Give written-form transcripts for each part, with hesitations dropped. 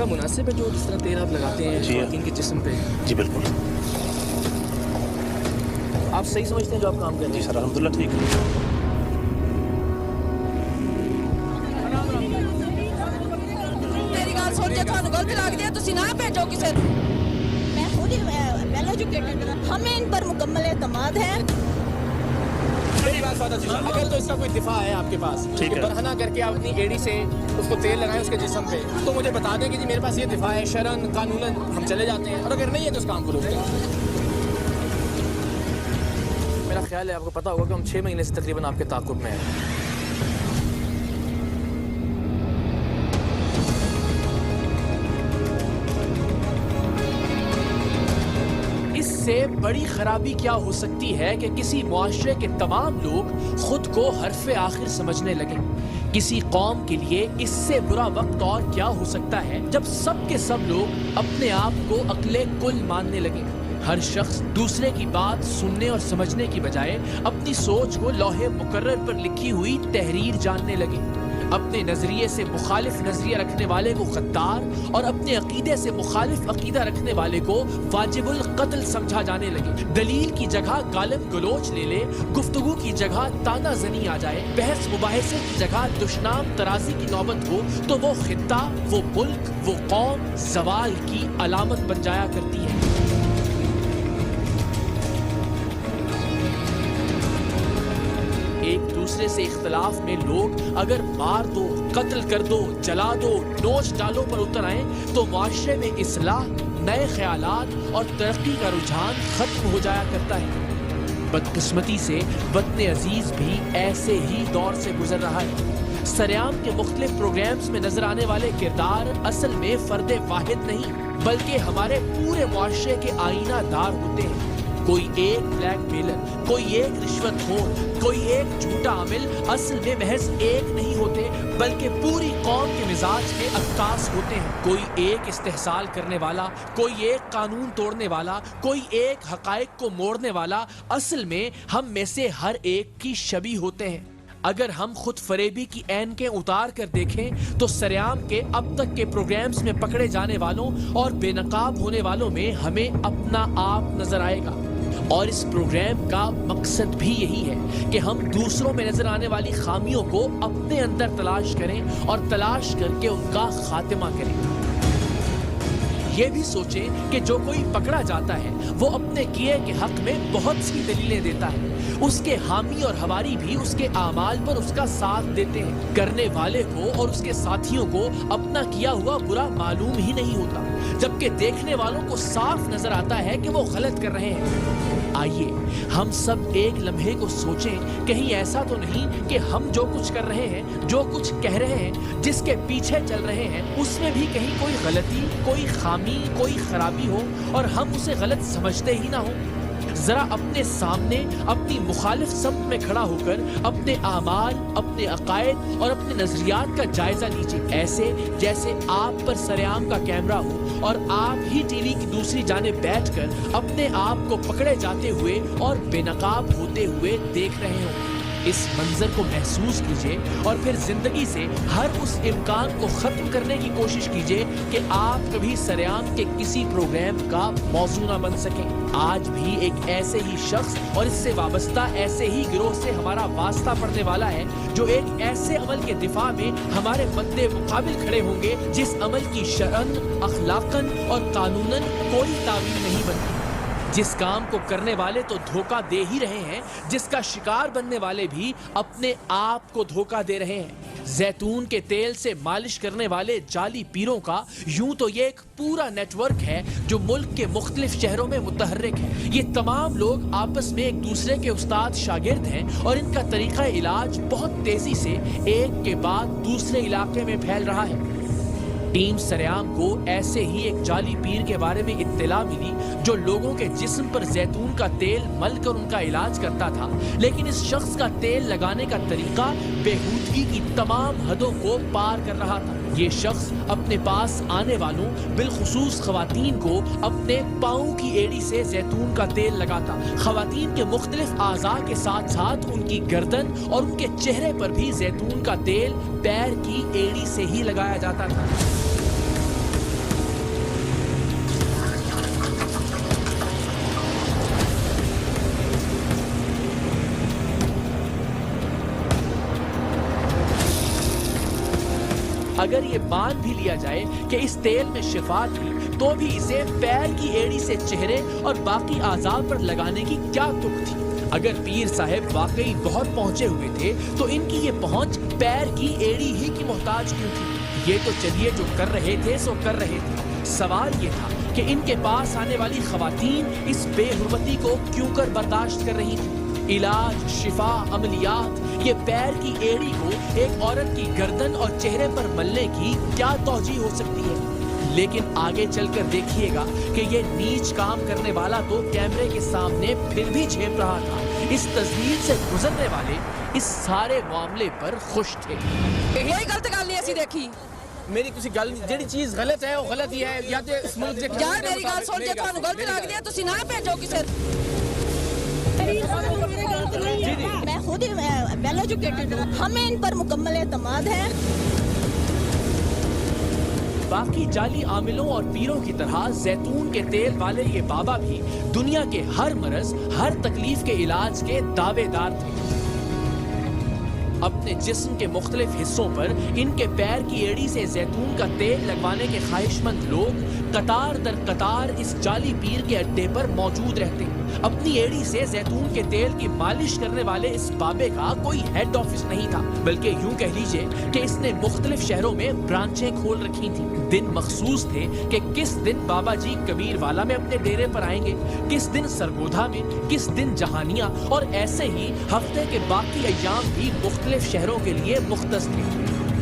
طریقہ مناسب ہے جو جس طرح تیل آپ لگاتے ہیں خواتین کے جسم پہ؟ جی بالکل. آپ صحیح سمجھتے ہیں جو آپ کام کر رہے ہیں؟ جی سر الحمدللہ ٹھیک ہے. میری گل سن کے تھانوں غلط لگدی ہے تسی نہ بھیجو کسے. میں خود ویل ایجوکیٹڈ ہوں, ہمیں ان پر مکمل اعتماد ہے. اگر تو اس کا کوئی دفاع ہے آپ کے پاس کہ برہنہ کر کے آپ اپنی ایڑی سے اس کو تیل لگائیں اس کے جسم پہ, تو مجھے بتا دیں کہ جی میرے پاس یہ دفاع ہے شرعاً قانوناً, ہم چلے جاتے ہیں. اور اگر نہیں ہے تو اس کام کو روک دیں. میرا خیال ہے آپ کو پتا ہوگا کہ ہم 6 مہینے سے تقریباً آپ کے تعاقب میں ہیں. اس سے بڑی خرابی کیا ہو سکتی ہے کہ کسی معاشرے کے تمام لوگ خود کو حرف آخر سمجھنے لگیں. کسی قوم کے لیے اس سے برا وقت اور کیا ہو سکتا ہے جب سب کے سب لوگ اپنے آپ کو عقل کل ماننے لگیں. ہر شخص دوسرے کی بات سننے اور سمجھنے کی بجائے اپنی سوچ کو لوح مقرر پر لکھی ہوئی تحریر جاننے لگے. اپنے نظریے سے مخالف نظریہ رکھنے والے کو غدار اور اپنے عقیدے سے مخالف عقیدہ رکھنے والے کو واجب القتل سمجھا جانے لگے. دلیل کی جگہ گالم گلوچ لے لے, گفتگو کی جگہ تانا زنی آ جائے, بحث مباحثے کی جگہ دشنام ترازی کی نوبت ہو تو وہ خطہ, وہ ملک, وہ قوم زوال کی علامت بن جایا کرتی ہے. ایک دوسرے سے اختلاف میں لوگ اگر مار دو, قتل کر دو, جلا دو, نوچ ڈالوں پر اتر آئیں تو معاشرے میں اصلاح, نئے خیالات اور ترقی کا رجحان ختم ہو جایا کرتا ہے. بدقسمتی سے وطن عزیز بھی ایسے ہی دور سے گزر رہا ہے. سریام کے مختلف پروگرامز میں نظر آنے والے کردار اصل میں فرد واحد نہیں بلکہ ہمارے پورے معاشرے کے آئینہ دار ہوتے ہیں. کوئی ایک بلیک میلر, کوئی ایک رشوت خور, کوئی ایک جھوٹا عامل اصل میں محض ایک نہیں ہوتے بلکہ پوری قوم کے مزاج کے عکاس ہوتے ہیں. کوئی ایک استحصال کرنے والا, کوئی ایک قانون توڑنے والا, کوئی ایک حقائق کو موڑنے والا اصل میں ہم میں سے ہر ایک کی شبیہ ہوتے ہیں. اگر ہم خود فریبی کی اینکیں اتار کر دیکھیں تو سریام کے اب تک کے پروگرامز میں پکڑے جانے والوں اور بے نقاب ہونے والوں میں ہمیں اپنا آپ نظر آئے گا. اور اس پروگرام کا مقصد بھی یہی ہے کہ ہم دوسروں میں نظر آنے والی خامیوں کو اپنے اندر تلاش کریں اور تلاش کر کے ان کا خاتمہ کریں. یہ بھی سوچیں کہ جو کوئی پکڑا جاتا ہے وہ اپنے کیے کے حق میں بہت سی دلیلیں دیتا ہے. اس کے حامی اور ہواری بھی اس کے اعمال پر اس کا ساتھ دیتے ہیں. کرنے والے کو اور اس کے ساتھیوں کو اپنا کیا ہوا برا معلوم ہی نہیں ہوتا جبکہ دیکھنے والوں کو صاف نظر آتا ہے کہ وہ غلط کر رہے ہیں. آئیے ہم سب ایک لمحے کو سوچیں, کہیں ایسا تو نہیں کہ ہم جو کچھ کر رہے ہیں, جو کچھ کہہ رہے ہیں, جس کے پیچھے چل رہے ہیں اس میں بھی کہیں کوئی غلطی, کوئی خامی, کوئی خرابی ہو اور ہم اسے غلط سمجھتے ہی نہ ہوں. ذرا اپنے سامنے اپنی مخالف سمت میں کھڑا ہو کر اپنے اعمال, اپنے عقائد اور اپنے نظریات کا جائزہ لیجیے, ایسے جیسے آپ پر سریام کا کیمرہ ہو اور آپ ہی ٹی وی کی دوسری جانب بیٹھ کر اپنے آپ کو پکڑے جاتے ہوئے اور بے نقاب ہوتے ہوئے دیکھ رہے ہوں. اس منظر کو محسوس کیجئے اور پھر زندگی سے ہر اس امکان کو ختم کرنے کی کوشش کیجئے کہ آپ کبھی سریام کے کسی پروگرام کا موضوع نہ بن سکیں. آج بھی ایک ایسے ہی شخص اور اس سے وابستہ ایسے ہی گروہ سے ہمارا واسطہ پڑنے والا ہے جو ایک ایسے عمل کے دفاع میں ہمارے مد مقابل کھڑے ہوں گے جس عمل کی شرعاً, اخلاقاً اور قانوناً کوئی تعویل نہیں بنتی. جس کام کو کرنے والے تو دھوکہ دے ہی رہے ہیں, جس کا شکار بننے والے بھی اپنے آپ کو دھوکہ دے رہے ہیں. زیتون کے تیل سے مالش کرنے والے جعلی پیروں کا یوں تو یہ ایک پورا نیٹ ورک ہے جو ملک کے مختلف شہروں میں متحرک ہے. یہ تمام لوگ آپس میں ایک دوسرے کے استاد شاگرد ہیں اور ان کا طریقہ علاج بہت تیزی سے ایک کے بعد دوسرے علاقے میں پھیل رہا ہے. ٹیم سریام کو ایسے ہی ایک جعلی پیر کے بارے میں اطلاع ملی جو لوگوں کے جسم پر زیتون کا تیل مل کر ان کا علاج کرتا تھا, لیکن اس شخص کا تیل لگانے کا طریقہ بےہودگی کی تمام حدوں کو پار کر رہا تھا. یہ شخص اپنے پاس آنے والوں بالخصوص خواتین کو اپنے پاؤں کی ایڑی سے زیتون کا تیل لگاتا. خواتین کے مختلف اعضاء کے ساتھ ساتھ ان کی گردن اور ان کے چہرے پر بھی زیتون کا تیل پیر کی ایڑی سے ہی لگایا جاتا تھا. اگر یہ مان بھی لیا جائے کہ اس تیل میں شفا تھی تو بھی اسے پیر کی ایڑی سے چہرے اور باقی اعضاء پر لگانے کی کیا تک تھی؟ اگر پیر صاحب واقعی بہت پہنچے ہوئے تھے تو ان کی یہ پہنچ پیر کی ایڑی ہی کی محتاج کیوں تھی؟ یہ تو چلیے جو کر رہے تھے سو کر رہے تھے، سوال یہ تھا کہ ان کے پاس آنے والی خواتین اس بے حرمتی کو کیوں کر برداشت کر رہی تھی؟ علاج، شفا، عملیات، یہ پیر کی ایڑی کو ایک عورت کی گردن اور چہرے پر ملنے کی کیا توجہ ہو سکتی ہے؟ لیکن آگے چل کر دیکھیے گا کہ یہ نیچ کام کرنے والا تو کیمرے کے سامنے پھر بھی چھیپ رہا تھا، اس تصویر سے گزرنے والے اس سارے معاملے پر خوش تھے۔ یہی غلط گل نہیں اسی دیکھی میری کسی گل جیڑی چیز غلط ہے وہ غلط ہی ہے، یا تے اس ملک دے یار میری گل سن کے تھانوں غلط لگ دیا تسی نہ بھیجو کسے میں خود ویل ایجوکیٹڈ ہوں، ہمیں ان پر مکمل اعتماد ہے۔ باقی جعلی عاملوں اور پیروں کی طرح زیتون کے تیل والے یہ بابا بھی دنیا کے ہر مرض، ہر تکلیف کے علاج کے دعوے دار تھے۔ اپنے جسم کے مختلف حصوں پر ان کے پیر کی ایڑی سے زیتون کا تیل لگوانے کے خواہش مند لوگ قطار در قطار اس جعلی پیر کے اڈے پر موجود رہتے ہیں۔ اپنی ایڑی سے زیتون کے تیل کی مالش کرنے والے اس بابے کا کوئی ہیڈ آفس نہیں تھا، بلکہ یوں کہہ لیجئے کہ اس نے مختلف شہروں میں برانچیں کھول رکھی تھیں۔ دن مخصوص تھے کہ کس دن بابا جی کبیر والا میں اپنے ڈیرے پر آئیں گے، کس دن سرگودھا میں، کس دن جہانیہ، اور ایسے ہی ہفتے کے باقی ایام بھی مختلف شہروں کے لیے مختص تھے۔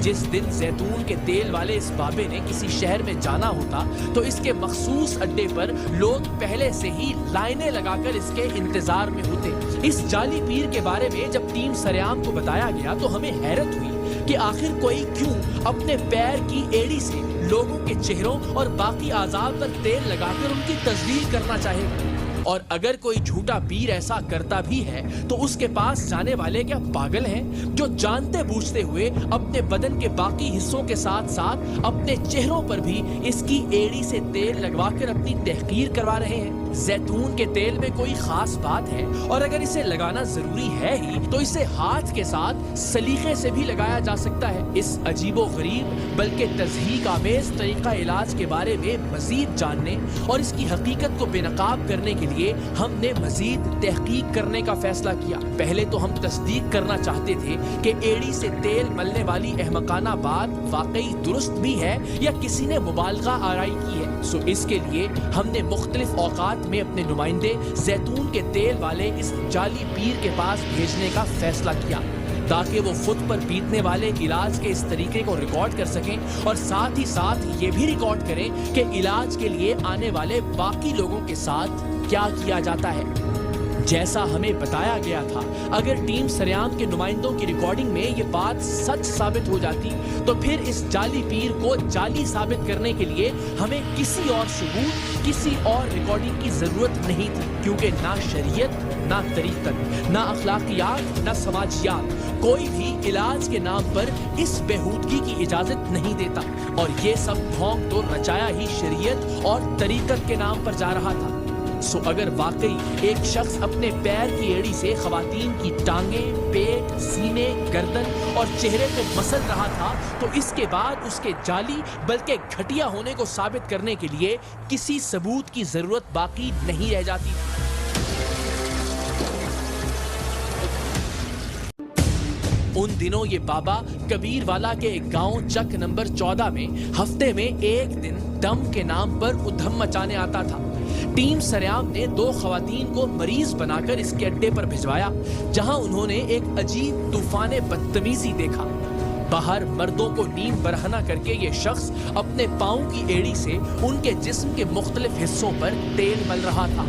جس دن زیتون کے تیل والے اس بابے نے کسی شہر میں جانا ہوتا تو اس کے مخصوص اڈے پر لوگ پہلے سے ہی لائنیں لگا کر اس کے انتظار میں ہوتے۔ اس جعلی پیر کے بارے میں جب ٹیم سریام کو بتایا گیا تو ہمیں حیرت ہوئی کہ آخر کوئی کیوں اپنے پیر کی ایڑی سے لوگوں کے چہروں اور باقی اعضاء پر تیل لگا کر ان کی تصویر کرنا چاہے گا۔ اور اگر کوئی جھوٹا پیر ایسا کرتا بھی ہے تو اس کے پاس جانے والے کیا پاگل ہیں جو جانتے بوجھتے ہوئے اپنے بدن کے باقی حصوں کے ساتھ ساتھ اپنے چہروں پر بھی اس کی ایڑی سے تیل لگوا کر اپنی تحقیر کروا رہے ہیں؟ زیتون کے تیل میں کوئی خاص بات ہے، اور اگر اسے لگانا ضروری ہے ہی تو اسے ہاتھ کے ساتھ سلیقے سے بھی لگایا جا سکتا ہے۔ اس عجیب و غریب بلکہ تضحیک آمیز طریقہ علاج کے بارے میں مزید جاننے اور اس کی حقیقت کو بے نقاب کرنے کے لیے ہم نے مزید تحقیق کرنے کا فیصلہ کیا۔ پہلے تو ہم تصدیق کرنا چاہتے تھے کہ ایڑی سے تیل ملنے والی احمقانہ بات واقعی درست بھی ہے یا کسی نے مبالغہ آرائی کی ہے۔ سو اس کے لیے ہم نے مختلف اوقات میں اپنے نمائندے زیتون کے تیل والے اس جعلی پیر کے پاس بھیجنے کا فیصلہ کیا تاکہ وہ خود پر بیتنے والے علاج کے اس طریقے کو ریکارڈ کر سکیں اور ساتھ ہی ساتھ یہ بھی ریکارڈ کریں کہ علاج کے لیے آنے والے باقی لوگوں کے ساتھ کیا کیا جاتا ہے۔ جیسا ہمیں بتایا گیا تھا، اگر ٹیم سریام کے نمائندوں کی ریکارڈنگ میں یہ بات سچ ثابت ہو جاتی تو پھر اس جعلی پیر کو جعلی ثابت کرنے کے لیے ہمیں کسی اور ثبوت، کسی اور ریکارڈنگ کی ضرورت نہیں تھی، کیونکہ نہ شریعت، نہ طریقت، نہ اخلاقیات، نہ سماجیات کوئی بھی علاج کے نام پر اس بےہودگی کی اجازت نہیں دیتا، اور یہ سب ڈھونگ تو رچایا ہی شریعت اور طریقت کے نام پر جا رہا تھا۔ سو اگر واقعی ایک شخص اپنے پیر کی ایڑی سے خواتین کی ٹانگیں، پیٹ، سینے، گردن اور چہرے کو مسل رہا تھا تو اس کے بعد اس کے جعلی بلکہ گھٹیا ہونے کو ثابت کرنے کے لیے کسی ثبوت کی ضرورت باقی نہیں رہ جاتی۔ ان دنوں یہ بابا کبیر والا کے ایک گاؤں چک نمبر 14 میں ہفتے میں ایک دن دم کے نام پر ادھم مچانے آتا تھا۔ ٹیم سریام نے 2 خواتین کو مریض بنا کر اس کے اڈے پر بھجوایا جہاں انہوں نے ایک عجیب طوفان بدتمیزی دیکھا۔ باہر مردوں کو نیم برہنہ کر کے یہ شخص اپنے پاؤں کی ایڑی سے ان کے جسم کے مختلف حصوں پر تیل مل رہا تھا۔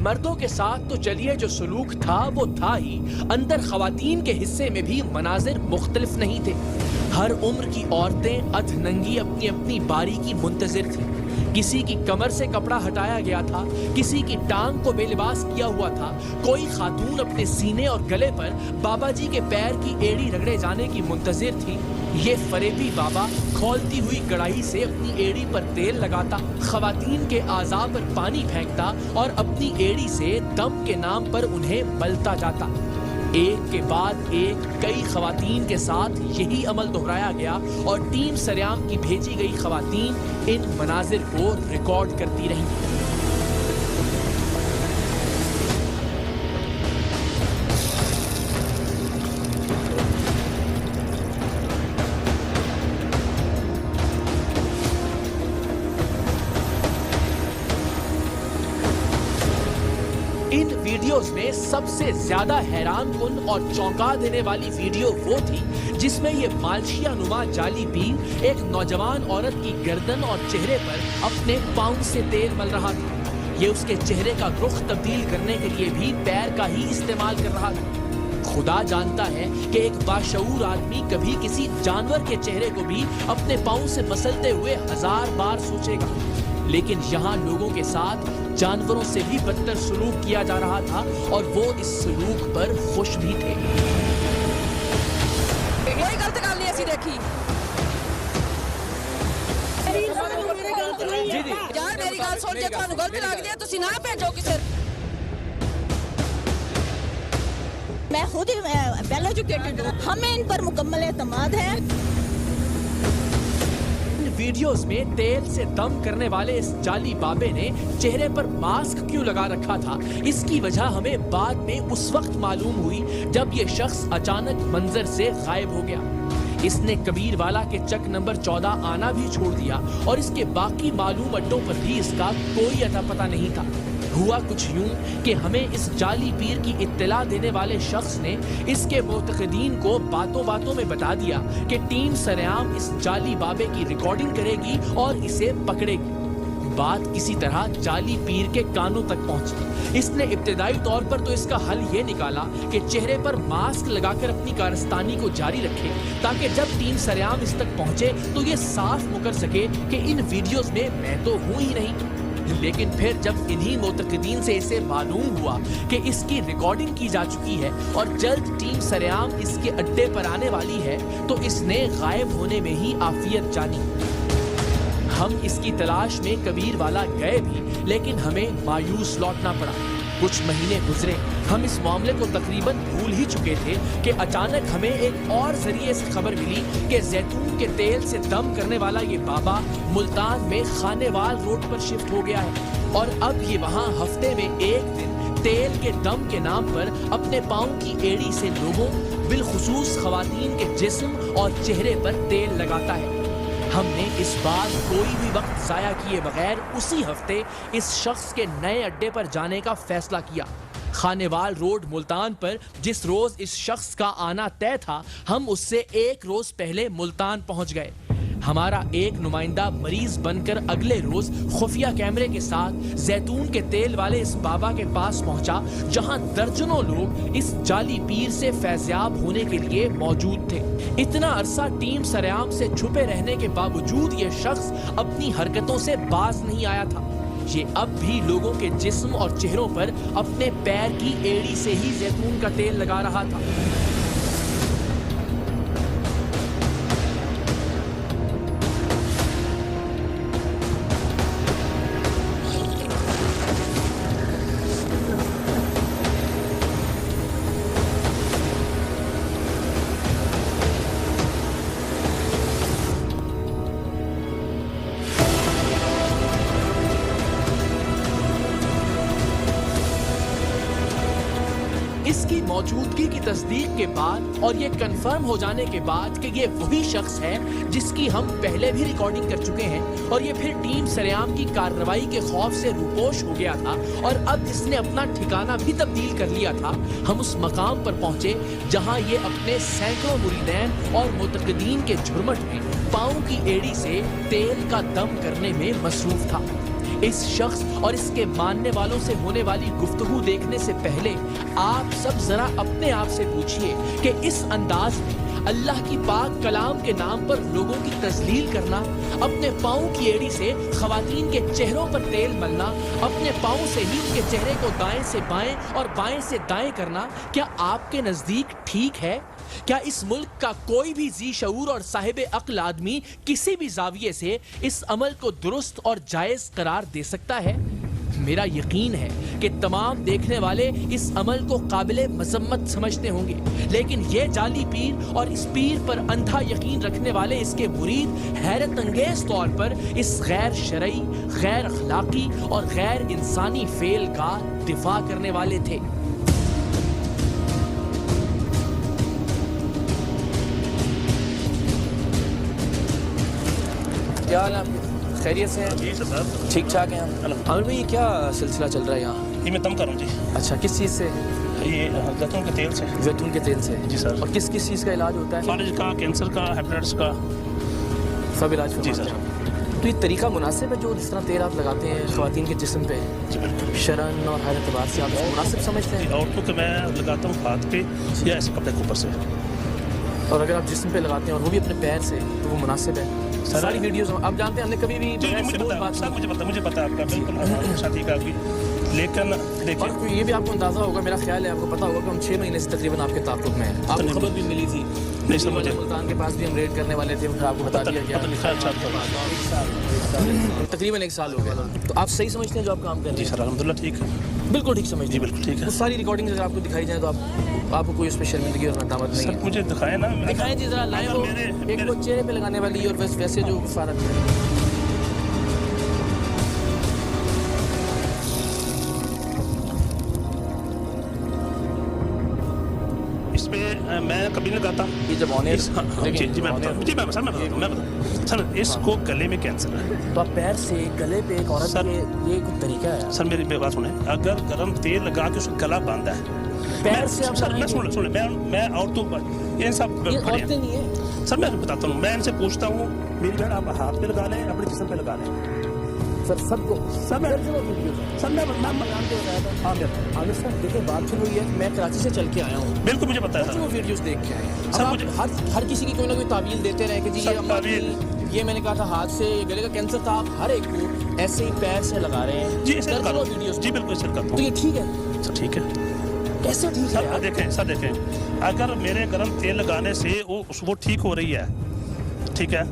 مردوں کے ساتھ تو چلیے جو سلوک تھا وہ تھا ہی، اندر خواتین کے حصے میں بھی مناظر مختلف نہیں تھے۔ हर उम्र की औरतें अधनंगी अपनी अपनी बारी की मुंतजिर थी। किसी की कमर से कपड़ा हटाया गया था, किसी की टांग को बेलिबास किया हुआ था, कोई खातून अपने सीने और गले पर बाबा जी के पैर की एड़ी रगड़े जाने की मुंतजिर थी। ये फरेबी बाबा खौलती हुई कड़ाही से अपनी एड़ी पर तेल लगाता, खवातीन के आज़ा पर पानी फेंकता और अपनी एड़ी से दम के नाम पर उन्हें मलता जाता। एक के बाद एक कई खवातीन के साथ यही अमल दोहराया गया और टीम सरेआम की भेजी गई खवातीन इन मनाजिर को रिकॉर्ड करती रहीं। इन वीडियोस में सबसे ज्यादा हैरान कुन और चौंका देने वाली वीडियो वो थी जिसमें ये मालशिया नुमा जाली पीर एक नौजवान औरत की गर्दन और चेहरे पर अपने पाँव से तेल मल रहा था। ये उसके चेहरे का रुख तब्दील करने के लिए भी पैर का ही इस्तेमाल कर रहा था। खुदा जानता है कि एक बाशऊर आदमी कभी किसी जानवर के चेहरे को भी अपने पाँव से मसलते हुए 1000 बार सोचेगा, लेकिन यहाँ लोगों के साथ जानवरों से भी बदतर सलूक किया जा रहा था और वो इस सलूक पर खुश भी थे। यही गलत गल नहीं ऐसी देखी। यार मेरी गल सुन, जे तुहानू गलत लगदी है तुसी ना भेजो किसे। मैं खुद ही वेल एजुकेटेड हूँ, हमें इन पर मुकम्मल एतमाद है। वीडियोस में तेल से दम करने वाले इस जाली बाबे ने चेहरे पर मास्क क्यों लगा रखा था, इसकी वजह हमें बाद में उस वक्त मालूम हुई जब ये शख्स अचानक मंजर से गायब हो गया। इसने कबीरवाला के चक नंबर 14 आना भी छोड़ दिया और इसके बाकी मालूम अड्डों पर भी इसका कोई अता पता नहीं था। हुआ कुछ यूं कि हमें इस जाली पीर की इत्तला देने वाले शख्स ने इसके मोतकदीन को बातों बातों में बता दिया कि टीम सरेआम इस जाली बाबे की रिकॉर्डिंग करेगी और इसे पकड़ेगी। बात किसी तरह जाली पीर के कानों तक पहुंची। इसने इब्तिदाई तौर पर तो इसका हल ये निकाला कि चेहरे पर मास्क लगाकर अपनी कारस्तानी को जारी रखे ताकि जब टीम सरेआम इस तक पहुंचे तो ये साफ मुकर सके कि इन वीडियोस में मैं तो हूं ही नहीं। लेकिन फिर जब इन्हीं मोतकदीन से इसे मालूम हुआ कि इसकी रिकॉर्डिंग की जा चुकी है और जल्द टीम सरेआम इसके अड्डे पर आने वाली है तो इसने गायब होने में ही आफियत जानी। हम इसकी तलाश में कबीरवाला गए भी, लेकिन हमें मायूस लौटना पड़ा। कुछ महीने गुजरे, हम इस मामले को तकरीबन भूल ही चुके थे कि अचानक हमें एक और जरिए से खबर मिली कि जैतून के तेल से दम करने वाला ये बाबा मुल्तान में खानेवाल रोड पर शिफ्ट हो गया है और अब ये वहाँ हफ्ते में एक दिन तेल के दम के नाम पर अपने पाँव की एड़ी से लोगों, बिलखुसूस खवातीन के जिस्म और चेहरे पर तेल लगाता है। हमने इस बार कोई भी वक्त जाया किए बगैर उसी हफ्ते इस शख्स के नए अड्डे पर जाने का फैसला किया। खानेवाल रोड मुल्तान पर जिस रोज इस शख्स का आना तय था, हम उससे एक रोज पहले मुल्तान पहुंच गए। हमारा एक नुमाइंदा मरीज बनकर अगले रोज खुफिया कैमरे के साथ जैतून के तेल वाले इस बाबा के पास पहुंचा, जहां दर्जनों लोग इस जाली पीर से फैज़याब होने के लिए मौजूद थे। इतना अरसा टीम सरेआम से छुपे रहने के बावजूद ये शख्स अपनी हरकतों से बाज नहीं आया था। ये अब भी लोगों के जिस्म और चेहरों पर अपने पैर की एड़ी से ही जैतून का तेल लगा रहा था। इसकी मौजूदगी की तस्दीक के बाद और ये कंफर्म हो जाने के बाद कि ये वही शख्स है जिसकी हम पहले भी रिकॉर्डिंग कर चुके हैं और ये फिर टीम सरेआम की कार्रवाई के खौफ से रूपोश हो गया था और अब इसने अपना ठिकाना भी तब्दील कर लिया था, हम उस मकाम पर पहुंचे जहां ये अपने सैकड़ों मुरीदैन और मुतकदीन के झुरमट में पाँव की एड़ी से तेल का दम करने में मसरूफ था। इस शख्स और इसके मानने वालों से होने वाली गुफ्तगू देखने से पहले आप सब जरा अपने आप से पूछिए कि इस अंदाज में اللہ کی پاک کلام کے نام پر لوگوں کی تذلیل کرنا، اپنے پاؤں کی ایڑی سے خواتین کے چہروں پر تیل ملنا، اپنے پاؤں سے ہی ان کے چہرے کو دائیں سے بائیں اور بائیں سے دائیں کرنا، کیا آپ کے نزدیک ٹھیک ہے؟ کیا اس ملک کا کوئی بھی ذی شعور اور صاحب عقل آدمی کسی بھی زاویے سے اس عمل کو درست اور جائز قرار دے سکتا ہے؟ میرا یقین ہے کہ تمام دیکھنے والے اس عمل کو قابل مذمت سمجھتے ہوں گے، لیکن یہ جعلی پیر اور اس پیر پر اندھا یقین رکھنے والے اس کے مرید حیرت انگیز طور پر اس غیر شرعی، غیر اخلاقی اور غیر انسانی فعل کا دفاع کرنے والے تھے۔ کیا حال ہے آپ کے؟ خیریت سے ہیں؟ جی سر، ٹھیک ٹھاک ہیں آپ؟ عامر بھائی یہ کیا سلسلہ چل رہا ہے یہاں؟ یہ میں تم کروں جی، اچھا کس چیز سے؟ یہ زیتون کے تیل سے۔ زیتون کے تیل سے جی سر۔ اور کس کس چیز کا علاج ہوتا ہے؟ فالج کا، کینسر کا، ہیپیٹائٹس کا، سب علاج جی فرماتے سر۔ ہیں؟ تو یہ طریقہ مناسب ہے جو جس طرح تیل آپ لگاتے ہیں خواتین کے جسم پہ، جی بالکل شرن اور ہر اعتبار سے آپ اس کو مناسب سمجھتے ہیں؟ عورتوں کے میں لگاتا ہوں ہاتھ پہ یا ایسے کپڑے کے اوپر سے۔ اور اگر آپ جسم پہ لگاتے ہیں اور وہ بھی اپنے پیر سے تو وہ مناسب ہے؟ ساری ویڈیوز آپ جانتے ہیں ہم نے کبھی بھی مجھے پتا ہے آپ کا، بالکل ساتھی کا بھی، لیکن دیکھیں اور یہ بھی آپ کو اندازہ ہوگا، میرا خیال ہے آپ کو پتا ہوگا کہ ہم 6 مہینے سے تقریباً آپ کے تعاقب میں ہیں۔ آپ کو خبر بھی ملی تھی نہیں سر، مجھے ملتان کے پاس بھی ہم ریڈ کرنے والے تھے، پھر آپ کو بتا دیا گیا تقریباً 1 سال ہو گیا۔ تو آپ صحیح سمجھتے ہیں جو آپ کام کر رہے جی ہیں؟ سر الحمدللہ ٹھیک ہے، بالکل ٹھیک سمجھتے جی ہیں؟ بالکل ٹھیک ہے وہ ساری ریکارڈنگ اگر آپ کو دکھائی جائیں تو آپ کو کوئی اس پہ شرمندگی اور ندامت نہیں سر۔ ہے؟ مجھے دکھائے نا، دکھائیں جی ذرا، لائیں وہ ایک وہ چہرے پہ لگانے والی اور ویسے جو سارا اس پہ میں کبھی نہیں لگاتا۔ یہ جب آنے جی میں بتاؤں، جی میں بتاؤں سر، اس کو گلے میں کینسر ہے۔ تو آپ پیر سے گلے پہ ایک عورت سر، کے یہ کوئی طریقہ ہے؟ سر میری بات سنیں، اگر گرم تیل لگا کے اس کا گلا باندھا ہے، پیر سے آپ سر میں سنیں میں عورتوں پر یہ سب یہ عورتیں نہیں ہیں سر، میں بتاتا ہوں، میں ان سے پوچھتا ہوں میری بہن آپ ہاتھ پہ لگا لیں، اپنے جسم پہ لگا لیں سر، سب کو سر میں ہاں عامر صاحب دیکھیں بات چل رہی ہے، میں کراچی سے چل کے آیا ہوں، بالکل مجھے پتا ہے وہ ویڈیوز دیکھ کے آئے ہیں۔ سر، اب مجھے آپ ہر کسی کی کوئی نہ کوئی تعویل دیتے رہے کہ جی سر، یہ تعویل یہ میں نے کہا تھا ہاتھ سے گلے کا کینسر تھا، آپ ہر ایک کو ایسے ہی پیر سے لگا رہے ہیں۔ جی ایسے درجنوں ویڈیوز جی بالکل ایسے کرتا تو یہ ہوں ٹھیک ہے؟ سر، ٹھیک ہے کیسے ٹھیک ہے؟ سر دیکھیں اگر میرے گرم تیل لگانے سے وہ ٹھیک ہو رہی ہے، ٹھیک ہے،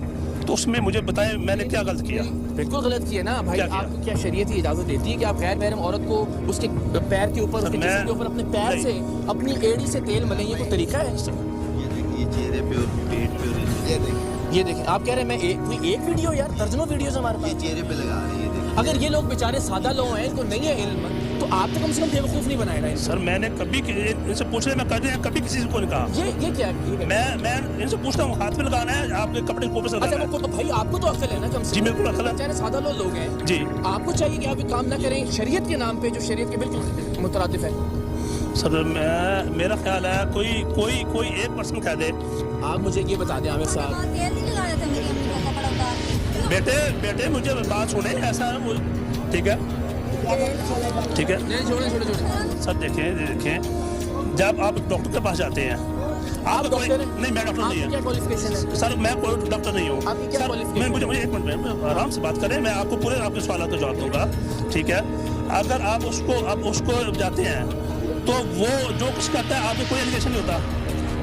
تو اس میں مجھے بتائیں میں نے کیا غلط کیا؟ بالکل غلط کیا نا بھائی، آپ کو کیا شریعت اجازت دیتی ہے کہ آپ غیر محرم عورت کو اس کے پیر کے اوپر، اس کے جسم کے اوپر اپنے پیر سے اپنی ایڑی سے تیل ملیں؟ یہ کوئی طریقہ ہے؟ یہ چہرے پہ اور پیٹ پہ، یہ دیکھیں آپ کہہ رہے ہیں میں کوئی ایک ویڈیو یار، درجنوں ویڈیوز ہمارے یہ پاس۔ چہرے پہ لگا رہی ہے۔ اگر یہ لوگ بیچارے سادہ لوگ ہیں، ان کو نہیں ہے علم، تو آپ تو کم سے کم بیوقوف نہیں بنائے نا۔ سر میں نے کبھی ان سے پوچھ رہے میں کبھی کسی کو نہیں کہا، یہ کیا میں ان سے پوچھتا ہوں ہاتھ پہ لگانا ہے، آپ کے کپڑے کے اوپر سے لگانا اچھا ہے۔ وہ تو بھائی آپ کو تو عقل ہے نا کم سے جی کم، بالکل عقل ہے بیچارے سادہ لوگ ہیں، جی۔ آپ کو چاہیے کہ آپ یہ کام نہ کریں شریعت کے نام پہ، جو شریعت کے بالکل مترادف ہے۔ سر میرا خیال ہے کوئی ایک پرسن کہہ دے۔ آپ مجھے یہ بتا دیں عامر صاحب، تیل نہیں لگایا تھا میری امی کا کپڑا اتار بیٹے مجھے بات سنیں، ایسا ہے ٹھیک ہے ٹھیک ہے نہیں چھوڑیں سر دیکھیں جب آپ ڈاکٹر کے پاس جاتے ہیں، آپ کوئی ڈاکٹر نہیں، میں ڈاکٹر نہیں کیا ہوں کوالیفکیشن ہے؟ سر، میں کوئی ڈاکٹر نہیں ہوں آپ کی کیا سر، qualification مجھے ایک منٹ میں آرام سے بات کریں، میں آپ کو پورے آپ کے سوالات کا جواب دوں گا، ٹھیک ہے؟ اگر آپ اس کو جاتے ہیں تو وہ جو کچھ کرتا ہے آپ کو کوئی ایلیگیشن نہیں ہوتا۔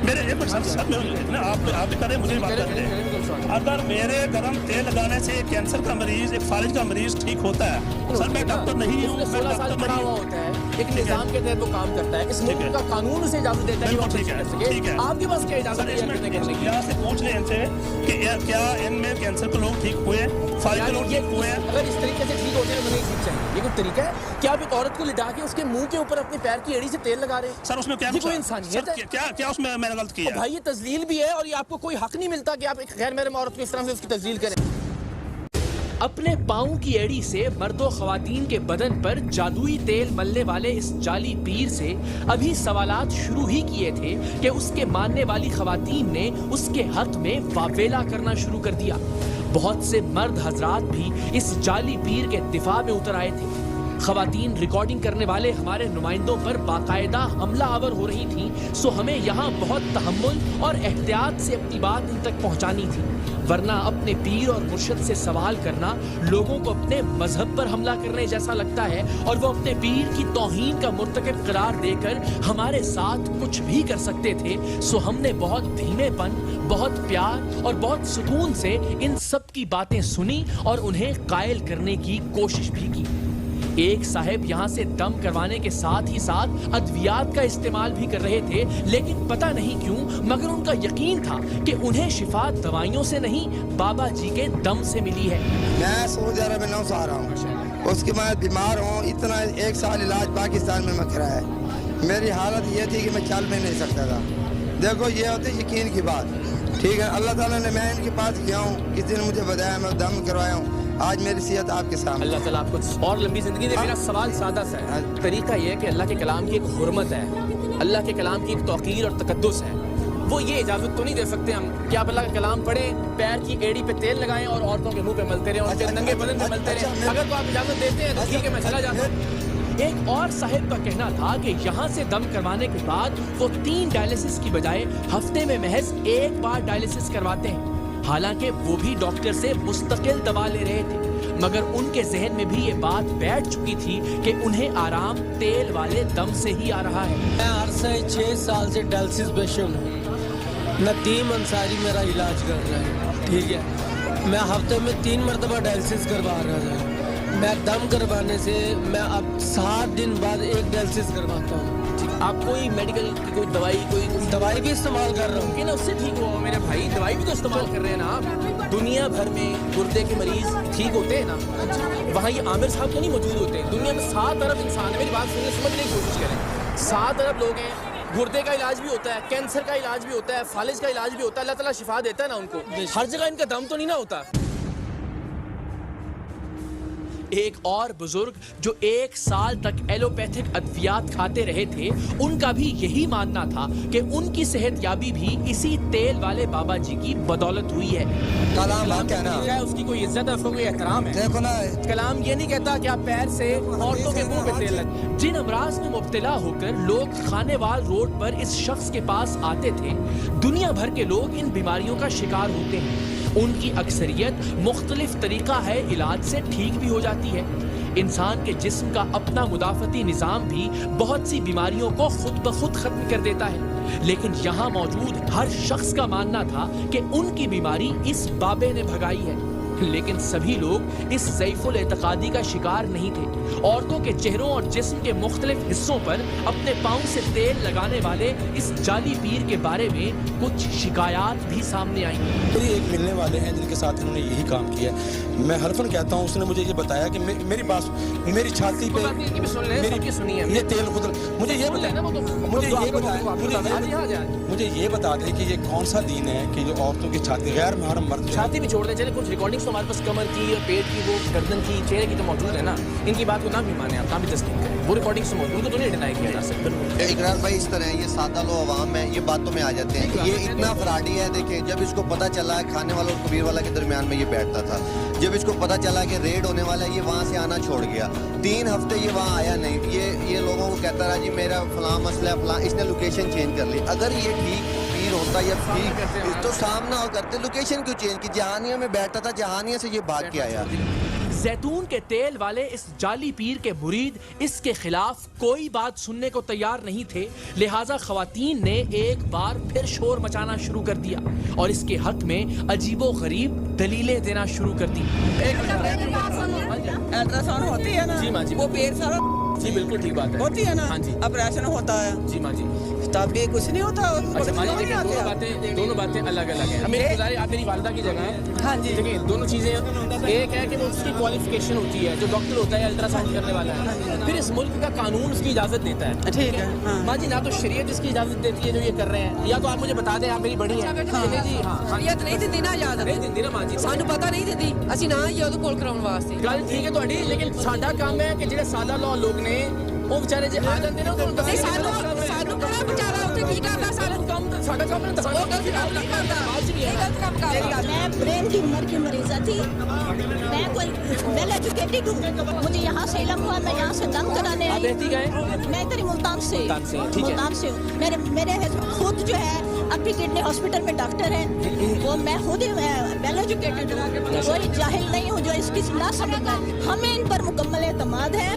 میرے ایک منٹ سر، آپ کریں، مجھے بات کریں، اگر میرے گرم تیل لگانے سے ایک کینسر کا مریض، ایک فالج کا مریض ٹھیک ہوتا ہے، سر میں ڈاکٹر نہیں ہوں، میں 16 سال ڈاکٹر پڑھا نہیں ہوا ہوں۔ ہوتا ہے، ایک نظام کے تحت وہ کام کرتا ہے، اس ٹھیک ہے۔ ملک کا قانون اسے اجازت دیتا ہے کہ وہ بالکل ٹھیک ہے، کر سکے۔ ٹھیک ہے۔ آپ کے پاس کیا اجازت سر ہے اس کرنے کے لیے؟ یہاں سے پوچھ لیں ان سے کہ کیا ان میں کینسر کے لوگ ٹھیک ہوئے ہیں، فالج کے لوگ ٹھیک ہوئے ہیں؟ اگر اس طریقے سے ٹھیک ہوتے ہیں تو نہیں ٹھیک چاہیے، یہ کوئی طریقہ ہے کہ آپ ایک عورت کو لٹا کے اس کے منہ کے اوپر اپنے پیر کی ایڑی سے تیل لگا رہے ہیں؟ سر اس میں کیا یہ کوئی انسانیت ہے؟ کیا اس میں میں نے غلط کیا ہے؟ بھائی یہ تذلیل بھی ہے، اور یہ آپ کو کوئی حق نہیں ملتا کہ آپ ایک غیر محرم عورت کو اس طرح سے اس کی تذلیل کریں۔ اپنے پاؤں کی ایڑی سے مرد و خواتین کے بدن پر جادوئی تیل ملنے والے اس جعلی پیر سے ابھی سوالات شروع ہی کیے تھے کہ اس کے ماننے والی خواتین نے اس کے حق میں واویلا کرنا شروع کر دیا۔ بہت سے مرد حضرات بھی اس جعلی پیر کے دفاع میں اتر آئے تھے۔ खवातीन रिकॉर्डिंग करने वाले हमारे नुमाइंदों पर बाकायदा हमला आवर हो रही थीं, सो हमें यहाँ बहुत तहम्मुल और एहतियात से अपनी बात इन तक पहुँचानी थी, वरना अपने पीर और मुर्शद से सवाल करना लोगों को अपने मजहब पर हमला करने जैसा लगता है, और वो अपने पीर की तौहीन का मुर्तकब करार देकर हमारे साथ कुछ भी कर सकते थे। सो हमने बहुत धीमेपन, बहुत प्यार और बहुत सुकून से इन सब की बातें सुनी और उन्हें कायल करने की कोशिश भी की। एक साहब यहाँ से दम करवाने के साथ ही साथ अद्वियात का इस्तेमाल भी कर रहे थे, लेकिन पता नहीं क्यों मगर उनका यकीन था कि उन्हें शिफा दवाइयों से नहीं बाबा जी के दम से मिली है। मैं सऊदी अरब में 9 साल रहा हूँ, उसके बाद बीमार हूँ, इतना 1 साल इलाज पाकिस्तान में मैं कराया है। मेरी हालत ये थी कि मैं चल भी नहीं सकता था। देखो ये होती यकीन की बात, ठीक है। अल्लाह ताला ने, मैं इनके पास गया हूँ, किसी ने मुझे बताया, मैं दम करवाया हूँ, आज मेरी सेहत आपके सामने। अल्लाह ताला आपको और लंबी जिंदगी दे। मेरा सवाल सादा सा है। तरीका ये है कि अल्लाह के कलाम की एक हुर्मत है, अल्लाह के कलाम की एक तौकीर और तकद्दुस है। वो ये इजाजत तो नहीं दे सकते हम कि आप अल्लाह का कलाम पढ़ें, पैर की एड़ी पे तेल लगाएं और औरतों के मुंह पे मलते रहें, उनके नंगे बदन पे मलते रहें। अगर तो आप इजाजत देते हैं तो ठीक है, मैं चला जाता हूँ। एक और साहिब का कहना था कि यहाँ से दम करवाने के बाद वो 3 डायलिसिस की बजाय हफ्ते में महज 1 बार डायलिसिस करवाते हैं। हालांकि वो भी डॉक्टर से मुस्तकिल दवा ले रहे थे, मगर उनके जहन में भी ये बात बैठ चुकी थी कि उन्हें आराम तेल वाले दम से ही आ रहा है। मैं अरसे 6 साल से डायलिसिस पेशेंट हूँ। नदीम अंसारी मेरा इलाज कर रहा है, ठीक है। मैं हफ्ते में 3 मरतबा डायलिसिस करवा रहा था। मैं दम करवाने से मैं अब 7 दिन बाद एक डायलिसिस करवाता हूँ। आप कोई मेडिकल की कोई दवाई भी इस्तेमाल कर रहा हूँ कि ना उससे ठीक हो मेरे भाई? दवाई भी तो इस्तेमाल कर रहे हैं ना आप। दुनिया भर में गुर्दे के मरीज ठीक होते हैं ना, वहाँ ये आमिर साहब तो नहीं मौजूद होते। दुनिया में 7 अरब इंसान है, मेरी बात सुनने समझने की कोशिश करें। 7 अरब लोग हैं, गुर्दे का इलाज भी होता है, कैंसर का इलाज भी होता है, फालिज का इलाज भी होता है। अल्लाह ताला शिफा देता है ना उनको, हर जगह इनका दम तो नहीं ना होता। एक और बुजुर्ग जो 1 साल तक एलोपैथिक अद्वियात खाते रहे थे, उनका भी यही मानना था कि उनकी सेहत याबी भी इसी तेल वाले बाबा जी की बदौलत हुई है। कलाम कहना है उसकी कोई इज्जत है, उसको कोई एहतराम है। देखो ना, कलाम ये नहीं कहता कि आप पैर से औरतों के मुंह पे तेल लगे। जिन अमराज में मुब्तला होकर लोग खानेवाल रोड पर इस शख्स के पास आते थे, दुनिया भर के लोग इन बीमारियों का शिकार होते हैं। उनकी अक्सरियत मुख्तलिफ तरीका है इलाज से ठीक भी हो जाती है। इंसान के जिस्म का अपना मुदाफती निज़ाम भी बहुत सी बीमारियों को खुद ब खुद खत्म कर देता है, लेकिन यहाँ मौजूद हर शख्स का मानना था कि उनकी बीमारी इस बाबे ने भगाई है। लेकिन सभी लोग इस ज़ईफ़ुल एतक़ादी का शिकार नहीं थे। औरतों के चेहरों और जिस्म के मुख्तलिफ हिस्सों पर अपने पाँव से तेल लगाने वाले इस जाली पीर के बारे में कुछ शिकायत भी सामने आई। मेरी एक मिलने वाले हैं जिनके साथ इन्होंने यही काम किया। मैं हरफन कहता हूँ, उसने मुझे ये बताया कि मेरी बात, मेरी छाती पे ये तेल खुद, मुझे ये बता दें कि ये कौन सा दीन है कि जो औरतों की छाती, गैर महरम मर्द छाती भी छोड़ दें। चले कुछ रिकॉर्डिंग्स तो हमारे पास कमर की और पेट की, वो गर्दन की, चेहरे की तो मौजूद है ना। इनकी बात को ना भी माने आप, ना भी तस्लीम करें, वो रिकॉर्डिंग्स तो मौजूद, तो नहीं डिनाई किया जा सकता। इकरार भाई इस तरह ये सादा लो अवाम है, ये बातों में आ जाते हैं। ये इतना फराडी है, देखिए जब इसको पता चला खाने वाला और कबीर वाला के दरमियान में ये बैठता था, जब इसको पता चला कि रेड होने वाला है, ये वहाँ से आना छोड़ गया। 3 हफ्ते ये वहाँ आया नहीं। ये लोगों को कहता रहा जी मेरा फलां मसला है, फलां, इसने लोकेशन चेंज कर ली। अगर ये ठीक पीर होता या ठीक तो सामना हो करते, लोकेशन क्यों चेंज की? जहानिया में बैठता था, जहानिया से ये भाग के आया। जैतून के तेल वाले इस जाली पीर के मुरीद इसके खिलाफ कोई बात सुनने को तैयार नहीं थे, लिहाजा खवातीन ने एक बार फिर शोर मचाना शुरू कर दिया और इसके हक में अजीबो गरीब दलीलें देना शुरू कर दी। अल्ट्रासाउंड होती है ना जी माँ जी, वो पेट सारा जी बिल्कुल ठीक बात है, होती है ना। हाँ जी, ऑपरेशन होता है जी माँ जी, तब भी कुछ नहीं होता। अच्छा माँ जी देखिए, दोनों बातें अलग अलग हैं। मेरी गुजारिश, आप मेरी वालिदा की जगह है। हाँ जी, देखिए दोनों चीज़ें, एक है कि वो उसकी क्वालिफिकेशन होती है, जो डॉक्टर होता है अल्ट्रासाउंड करने वाला है, फिर इस मुल्क का कानून उसकी इजाज़त देता है। ठीक है माँ जी, ना तो शरीयत इसकी इजाज़त देती है जो ये कर रहे हैं, या तो आप मुझे बता दें, आप मेरी बड़ी हैं जी। हाँ शरीयत नहीं दिंदी ना इजाज़त, नहीं दिंदी ना माँ जी, सानू पता नहीं दिंदी, ਅਸੀਂ ਨਾ ਹੀ ਉਹਦੇ ਕੋਲ ਕਰਾਉਣ ਵਾਸਤੇ। गल ठीक है ਤੁਹਾਡੀ, लेकिन साडा काम है कि ਜਿਹੜੇ सादा लॉ लोग ने वो बेचारे जे आ जाते ना, ਤੈਨੂੰ ਕਿਹੜਾ ਵਿਚਾਰਾ ਉੱਥੇ ਕੀ ਕਰਦਾ ਸਾਰਾ ਕੰਮ ਸਾਡਾ ਕੰਮ ਨਹੀਂ ਉਹ ਗਲਤ ਕੰਮ ਨਹੀਂ ਕਰਦਾ ਇਹ ਗਲਤ ਕੰਮ ਕਰਦਾ मैं ब्रेन की उम्र की मरीजा थी, मैं कोई वेल एजुकेटेड हूँ, मुझे यहाँ से इलम हुआ, मैं यहाँ से दम कराने आई। रहती गए मैं इधर ही मुल्तान से ठीक है। मुल्तान से हूँ। मेरे खुद जो है अपनी किडनी हॉस्पिटल में डॉक्टर हैं, वो मैं खुद ही वेल एजुकेटेड हूँ, कोई जाहिल नहीं हूँ जो इसकी ना समझ पाए। हमें इन पर मुकम्मल एतमाद है।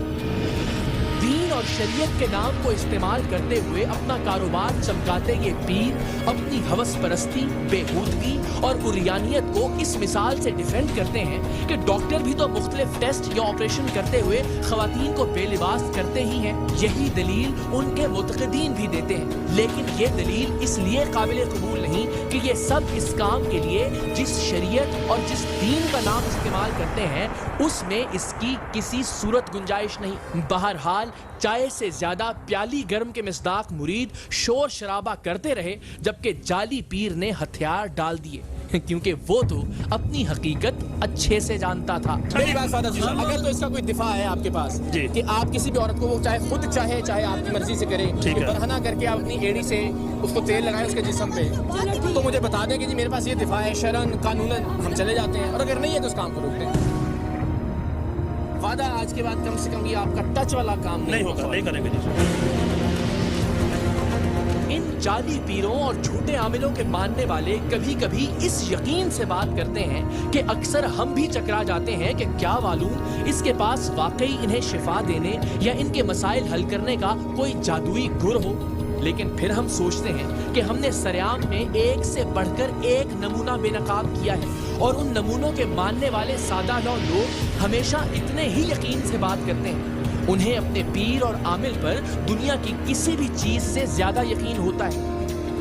दीन और शरीयत के नाम को इस्तेमाल करते हुए अपना कारोबार चमकाते ये पीर अपनी हवस परस्ती, बेहूदगी और उरियानियत को इस मिसाल से डिफेंड करते हैं कि डॉक्टर भी तो मुख्तलिफ टेस्ट या ऑपरेशन करते हुए खवातीन को बेलिबास करते ही हैं। यही दलील उनके मुतक़दीन भी देते हैं, लेकिन ये दलील इसलिए काबिल कबूल नहीं कि ये सब इस काम के लिए जिस शरीयत और जिस दीन का नाम इस्तेमाल करते हैं उसमें इसकी किसी सूरत गुंजाइश नहीं। बहरहाल चाय से ज्यादा प्याली गर्म के मिसदाक मुरीद शोर शराबा करते रहे, जबकि जाली पीर ने हथियार डाल दिए, क्योंकि वो तो अपनी हकीकत अच्छे से जानता था। मेरी बात सादा सुनो, अगर तो इसका कोई दिफा है आपके पास जी। कि आप किसी भी औरत को वो चाहे खुद चाहे आपकी मर्जी से करे, ठीक है। बरहना करके आप अपनी एड़ी से उसको तेल लगाएं उसके जिस्म पे, तो मुझे बता दें कि जी मेरे पास ये दिफा है, शरन कानूनन हम चले जाते हैं, और अगर नहीं है तो उस काम को रोकते हैं। वादा आज के बाद कम से कम ये आपका टच वाला काम नहीं होगा, नहीं करेंगे जी। इन जाली पीरों और झूठे आमिलों के मानने वाले कभी कभी इस यकीन से बात करते हैं कि अक्सर हम भी चकरा जाते हैं कि क्या मालूम इसके पास वाकई इन्हें शिफा देने या इनके मसाइल हल करने का कोई जादुई गुर हो। लेकिन फिर हम सोचते हैं कि हमने सरेआम में एक से बढ़कर एक नमूना बेनकाब किया है, और उन नमूनों के मानने वाले सादा लौ लोग हमेशा इतने ही यकीन से बात करते हैं। उन्हें अपने पीर और आमिल पर दुनिया की किसी भी चीज से ज्यादा यकीन होता है।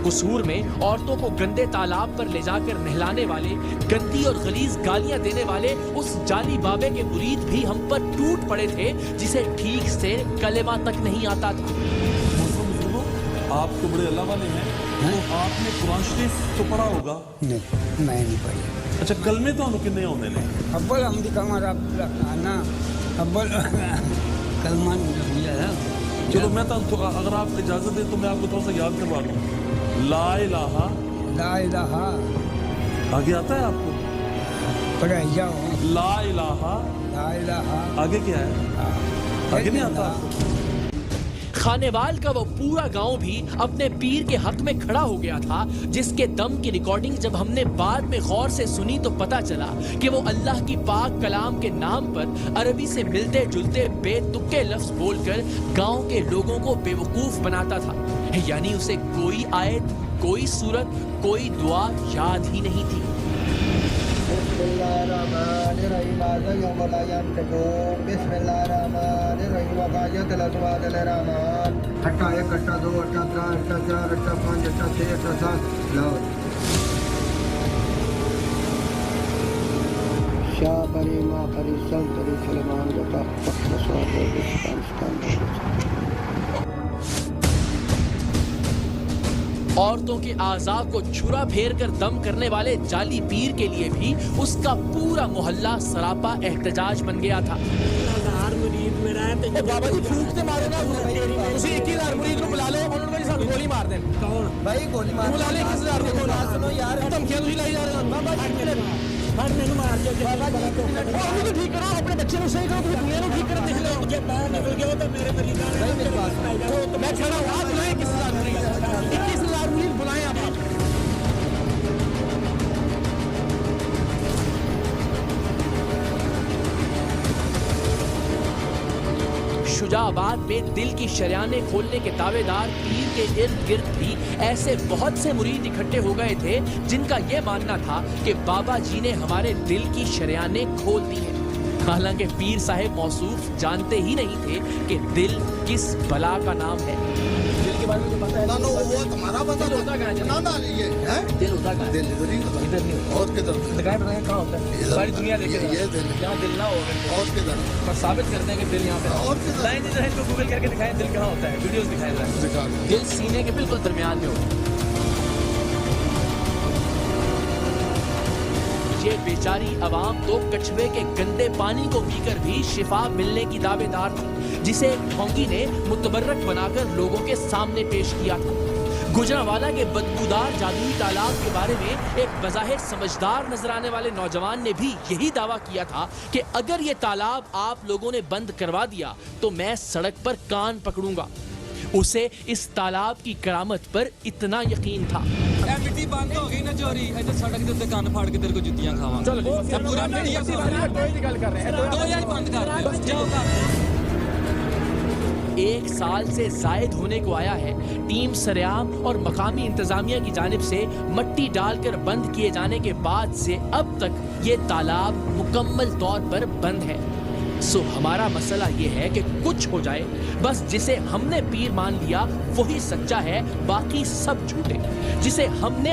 कसूर में औरतों को गंदे तालाब पर ले जाकर नहलाने वाले, गंदी और गलीज गालियां देने वाले उस जाली बाबे के मुरीद भी हम पर टूट पड़े थे, जिसे ठीक से कलेमा तक नहीं आता था। आप तो बड़े अल्लाह वाले हैं, तो आपने कुरान शरीफ तो पढ़ा होगा? नहीं मैं नहीं पढ़ी। अच्छा, कलमे तो कितने होने ने? अव्वल हमदी कमर ना अव्वल कलमा लिया है। चलो मैं तो अगर आप इजाजत दें तो मैं आपको थोड़ा सा याद करवा दूं। ला इलाहा आगे आता है आपको? पढ़ाई जाओ। ला इलाहा आगे क्या है? आगे नहीं आता? खानेवाल का वो पूरा गांव भी अपने पीर के हक में खड़ा हो गया था, जिसके दम की रिकॉर्डिंग जब हमने बाद में गौर से सुनी तो पता चला कि वो अल्लाह की पाक कलाम के नाम पर अरबी से मिलते जुलते बेतुके लफ्ज बोलकर गांव के लोगों को बेवकूफ बनाता था। यानी उसे कोई आयत, कोई सूरत, कोई दुआ याद ही नहीं थी। अट्ठा एक, अट्ठा दो, अट्ठा तीन, अट्ठा चार, अट्ठा पाँच, अट्ठा छः, अट्ठा सात। लो शाह परी माँ परी सब परी सलमान बता औरतों के आज़ा को छुरा फेर कर दम करने वाले जाली पीर के लिए भी उसका पूरा मोहल्ला सरापा एहतजाज बन गया था। बाबा जी फूक से मारो ना, उसी 21,000 मुरीद को बुला लो, उन्होंने साथ गोली मार दें। कौन भाई गोली मार? बुला ले 21,000 को। सुनो यार, धमकियां तुझे लाई जा रहे हो। बाबा जी हर मैनू मार के बाबा जी को ठीक करो, अपने बच्चे को सही करो, पूरी दुनिया को ठीक कर देख लो। मुझे बाहर निकल गया तो मेरे मरीज भाई मेरे पास तो मैं खड़ा हूं। आप बुलाएं 21,000 मुरीद, 21,000 मुरीद बुलाएं आप। शुजाबाद में दिल की शरियाने खोलने के दावेदार पीर के इर्द गिर्द भी ऐसे बहुत से मुरीद इकट्ठे हो गए थे जिनका ये मानना था कि बाबा जी ने हमारे दिल की शरियाने खोल दी है। हालांकि पीर साहब मौसूफ जानते ही नहीं थे कि दिल किस बला का नाम है। दिल के बारे में तो पता है। वो तुम्हारा पता होता कहाँ है? ना ये है दिल होता कहाँ है? दिल इधर नहीं और किधर बताएं कहाँ होता है? सारी दुनिया देखे ये दिल यहाँ दिल ना हो और किधर पर साबित करते हैं कि दिल यहाँ पे और किधर लाइन जो है गूगल करके दिखाएं दिल कहाँ होता है, वीडियोस दिखाए जाए। दिखा दिल सीने के बिल्कुल दरमियान में होता है। ये बेचारी अवाम तो कछुए के गंदे पानी को पीकर भी शिफा मिलने की दावेदार थी, जिसे ढोंगी ने मुतबर्रक बनाकर लोगों के सामने पेश किया था। गुजरांवाला के बदबूदार जादुई तालाब के बारे में एक बज़ाहिर समझदार नजर आने वाले नौजवान ने भी यही दावा किया था कि अगर ये तालाब आप लोगों ने बंद करवा दिया तो मैं सड़क पर कान पकड़ूंगा। उसे इस तालाब की करामत पर इतना यकीन था। मिट्टी बंद हो गई ना चोरी, इधर सड़क के उत्ते कान फाड़ के तेरे को जुत्तियां खावांगे। चलो पूरा मीडिया की गल कर रहे हैं, 2000 बंद कर दो, जाओ कर। 1 साल से जायद होने को आया है, टीम सरेआम और मकामी इंतजामिया की जानिब से मट्टी डालकर बंद किए जाने के बाद से अब तक ये तालाब मुकम्मल तौर पर बंद है। सो हमारा मसला ये है कि कुछ हो जाए, बस जिसे हमने पीर मान लिया वही सच्चा है, बाकी सब झूठे। जिसे हमने